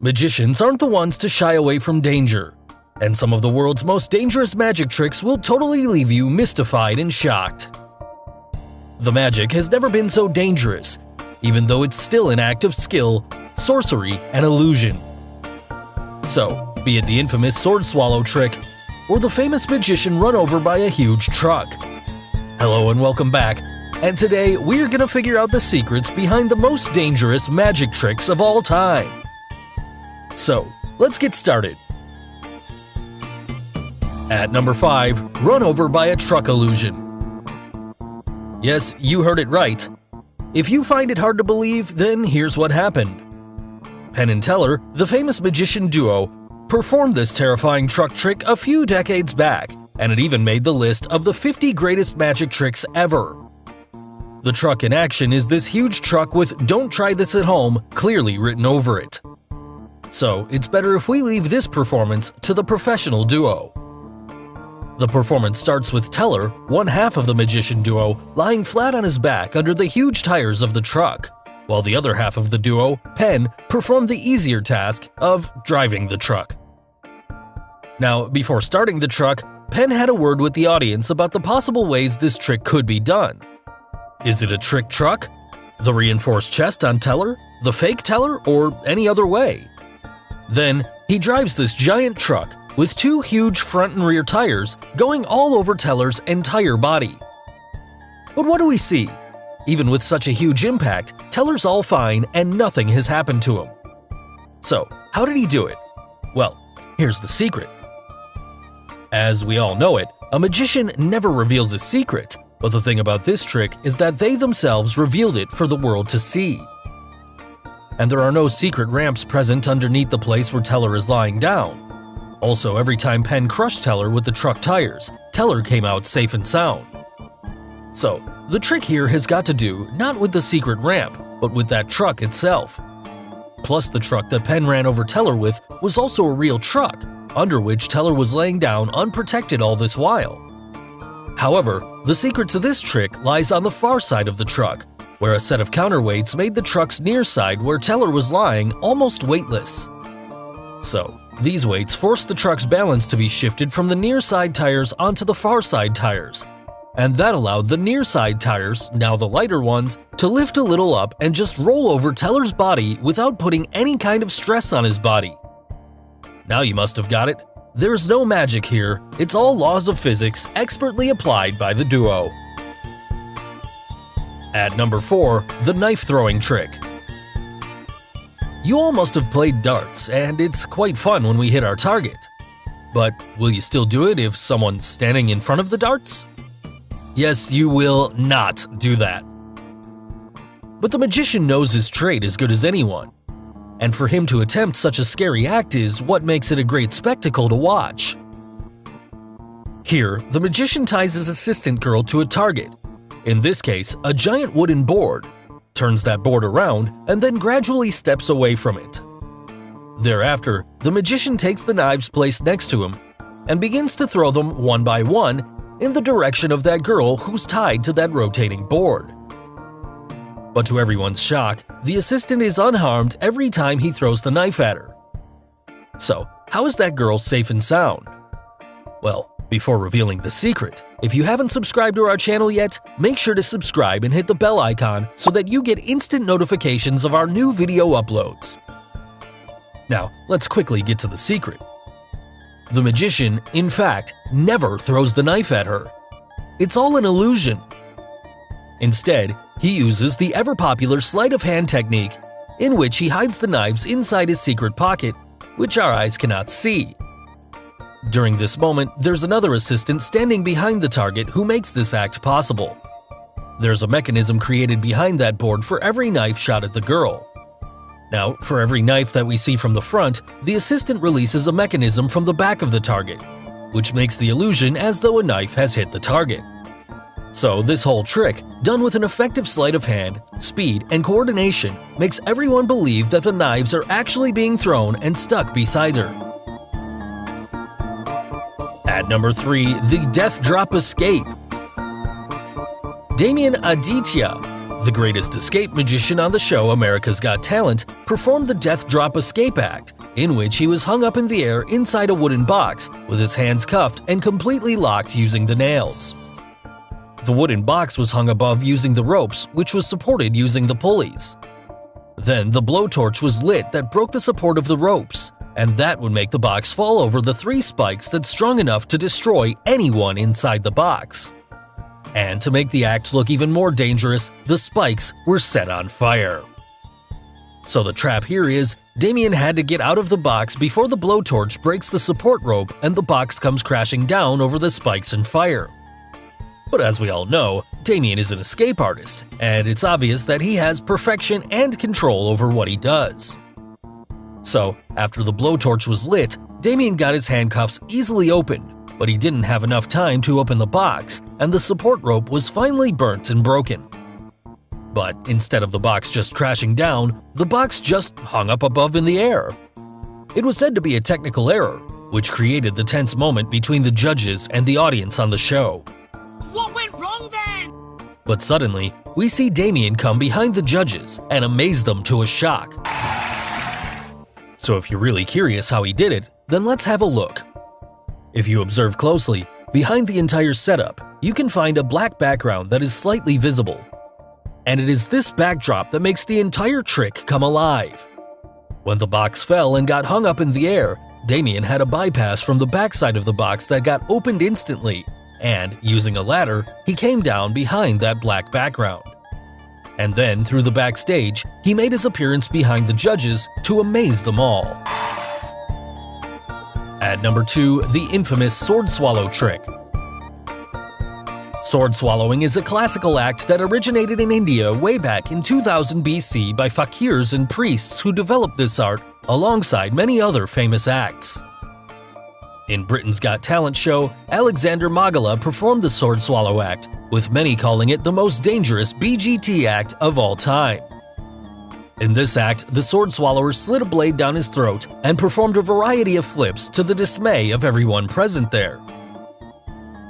Magicians aren't the ones to shy away from danger, and some of the world's most dangerous magic tricks will totally leave you mystified and shocked. The magic has never been so dangerous, even though it's still an act of skill, sorcery, and illusion. So, be it the infamous sword swallow trick, or the famous magician run over by a huge truck. Hello and welcome back, and today we're gonna figure out the secrets behind the most dangerous magic tricks of all time. So, let's get started. At number 5, run over by a truck illusion. Yes, you heard it right. If you find it hard to believe, then here's what happened. Penn and Teller, the famous magician duo, performed this terrifying truck trick a few decades back, and it even made the list of the 50 greatest magic tricks ever. The truck in action is this huge truck with "Don't try this at home" clearly written over it. So, it's better if we leave this performance to the professional duo. The performance starts with Teller, one half of the magician duo, lying flat on his back under the huge tires of the truck, while the other half of the duo, Penn, performed the easier task of driving the truck. Now, before starting the truck, Penn had a word with the audience about the possible ways this trick could be done. Is it a trick truck? The reinforced chest on Teller? The fake Teller? Or any other way? Then, he drives this giant truck with two huge front and rear tires going all over Teller's entire body. But what do we see? Even with such a huge impact, Teller's all fine and nothing has happened to him. So, how did he do it? Well, here's the secret. As we all know it, a magician never reveals a secret, but the thing about this trick is that they themselves revealed it for the world to see. And there are no secret ramps present underneath the place where Teller is lying down. Also, every time Penn crushed Teller with the truck tires, Teller came out safe and sound. So, the trick here has got to do not with the secret ramp, but with that truck itself. Plus, the truck that Penn ran over Teller with was also a real truck, under which Teller was laying down unprotected all this while. However, the secret to this trick lies on the far side of the truck, where a set of counterweights made the truck's near side where Teller was lying almost weightless. So, these weights forced the truck's balance to be shifted from the near side tires onto the far side tires, and that allowed the near side tires, now the lighter ones, to lift a little up and just roll over Teller's body without putting any kind of stress on his body. Now you must have got it. There's no magic here, it's all laws of physics expertly applied by the duo. At number 4, the knife throwing trick. You all must have played darts, and it's quite fun when we hit our target. But will you still do it if someone's standing in front of the darts? Yes, you will not do that. But the magician knows his trade as good as anyone, and for him to attempt such a scary act is what makes it a great spectacle to watch. Here, the magician ties his assistant girl to a target, in this case, a giant wooden board, turns that board around, and then gradually steps away from it. Thereafter, the magician takes the knives placed next to him and begins to throw them one by one in the direction of that girl who's tied to that rotating board. But to everyone's shock, the assistant is unharmed every time he throws the knife at her. So, how is that girl safe and sound? Well, before revealing the secret, if you haven't subscribed to our channel yet, make sure to subscribe and hit the bell icon so that you get instant notifications of our new video uploads. Now, let's quickly get to the secret. The magician, in fact, never throws the knife at her. It's all an illusion. Instead, he uses the ever-popular sleight of hand technique, in which he hides the knives inside his secret pocket, which our eyes cannot see. During this moment, there's another assistant standing behind the target who makes this act possible. There's a mechanism created behind that board for every knife shot at the girl. Now, for every knife that we see from the front, the assistant releases a mechanism from the back of the target, which makes the illusion as though a knife has hit the target. So this whole trick, done with an effective sleight of hand, speed, and coordination, makes everyone believe that the knives are actually being thrown and stuck beside her. At number 3, the Death Drop Escape. Damien Aditya, the greatest escape magician on the show America's Got Talent, performed the Death Drop Escape act, in which he was hung up in the air inside a wooden box with his hands cuffed and completely locked using the nails. The wooden box was hung above using the ropes, which was supported using the pulleys. Then the blowtorch was lit that broke the support of the ropes, and that would make the box fall over the 3 spikes that's strong enough to destroy anyone inside the box. And to make the act look even more dangerous, the spikes were set on fire. So the trap here is, Damien had to get out of the box before the blowtorch breaks the support rope and the box comes crashing down over the spikes and fire. But as we all know, Damien is an escape artist, and it's obvious that he has perfection and control over what he does. So, after the blowtorch was lit, Damien got his handcuffs easily opened, but he didn't have enough time to open the box, and the support rope was finally burnt and broken. But instead of the box just crashing down, the box just hung up above in the air. It was said to be a technical error, which created the tense moment between the judges and the audience on the show. What went wrong then? But suddenly, we see Damien come behind the judges and amaze them to a shock. So if you're really curious how he did it, then let's have a look. If you observe closely, behind the entire setup, you can find a black background that is slightly visible. And it is this backdrop that makes the entire trick come alive. When the box fell and got hung up in the air, Damien had a bypass from the backside of the box that got opened instantly, and, using a ladder, he came down behind that black background. And then, through the backstage, he made his appearance behind the judges to amaze them all. At number 2, the infamous sword swallow trick. Sword swallowing is a classical act that originated in India way back in 2000 BC by fakirs and priests who developed this art alongside many other famous acts. In Britain's Got Talent show, Alexander Magala performed the sword swallow act, with many calling it the most dangerous BGT act of all time. In this act, the sword swallower slid a blade down his throat and performed a variety of flips to the dismay of everyone present there.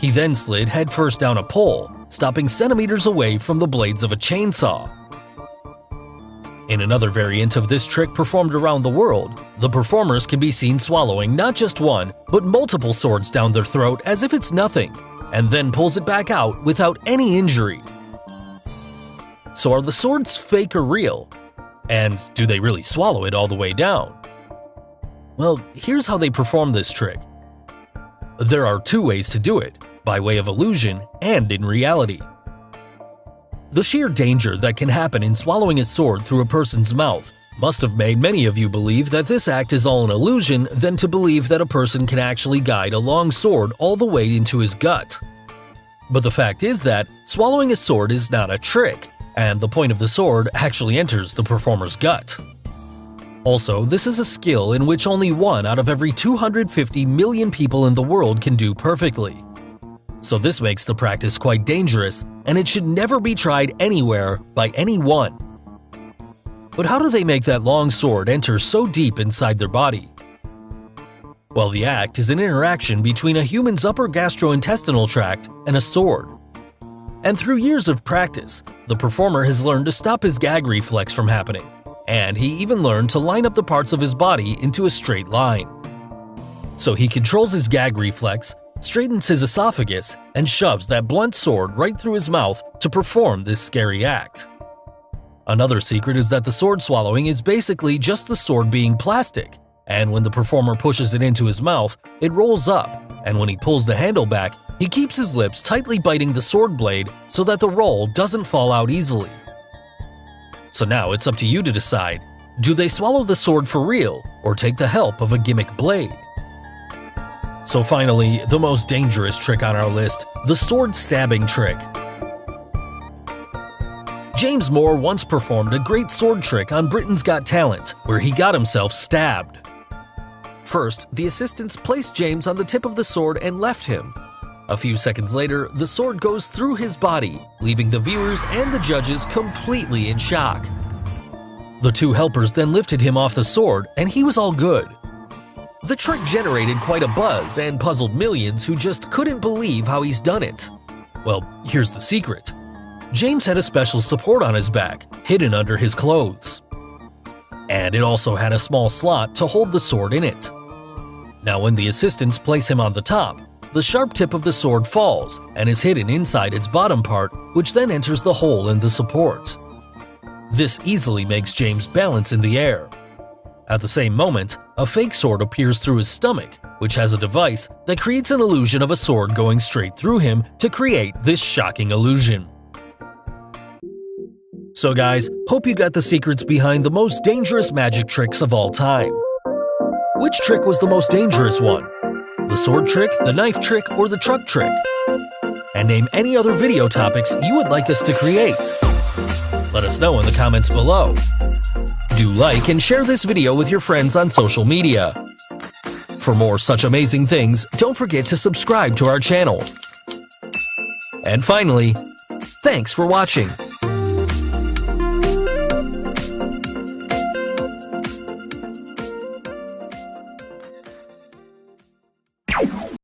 He then slid headfirst down a pole, stopping centimeters away from the blades of a chainsaw. In another variant of this trick performed around the world, the performers can be seen swallowing not just one, but multiple swords down their throat as if it's nothing, and then pulls it back out without any injury. So are the swords fake or real? And do they really swallow it all the way down? Well, here's how they perform this trick. There are 2 ways to do it, by way of illusion and in reality. The sheer danger that can happen in swallowing a sword through a person's mouth must have made many of you believe that this act is all an illusion than to believe that a person can actually guide a long sword all the way into his gut. But the fact is that swallowing a sword is not a trick, and the point of the sword actually enters the performer's gut. Also, this is a skill in which only 1 out of every 250 million people in the world can do perfectly. So this makes the practice quite dangerous, and it should never be tried anywhere by anyone. But how do they make that long sword enter so deep inside their body? Well, the act is an interaction between a human's upper gastrointestinal tract and a sword. And through years of practice, the performer has learned to stop his gag reflex from happening, and he even learned to line up the parts of his body into a straight line. So he controls his gag reflex, straightens his esophagus, and shoves that blunt sword right through his mouth to perform this scary act. Another secret is that the sword swallowing is basically just the sword being plastic, and when the performer pushes it into his mouth, it rolls up, and when he pulls the handle back, he keeps his lips tightly biting the sword blade so that the roll doesn't fall out easily. So now it's up to you to decide, do they swallow the sword for real or take the help of a gimmick blade? So finally, the most dangerous trick on our list, the sword stabbing trick. James Moore once performed a great sword trick on Britain's Got Talent, where he got himself stabbed. First, the assistants placed James on the tip of the sword and left him. A few seconds later, the sword goes through his body, leaving the viewers and the judges completely in shock. The 2 helpers then lifted him off the sword, and he was all good. The trick generated quite a buzz and puzzled millions who just couldn't believe how he's done it. Well, here's the secret. James had a special support on his back, hidden under his clothes. and it also had a small slot to hold the sword in it. Now when the assistants place him on the top, the sharp tip of the sword falls and is hidden inside its bottom part, which then enters the hole in the support. This easily makes James balance in the air. At the same moment, a fake sword appears through his stomach, which has a device that creates an illusion of a sword going straight through him to create this shocking illusion. So guys, hope you got the secrets behind the most dangerous magic tricks of all time. Which trick was the most dangerous one? The sword trick, the knife trick, or the truck trick? And name any other video topics you would like us to create. Let us know in the comments below. Do like and share this video with your friends on social media. For more such amazing things, don't forget to subscribe to our channel. And finally, thanks for watching.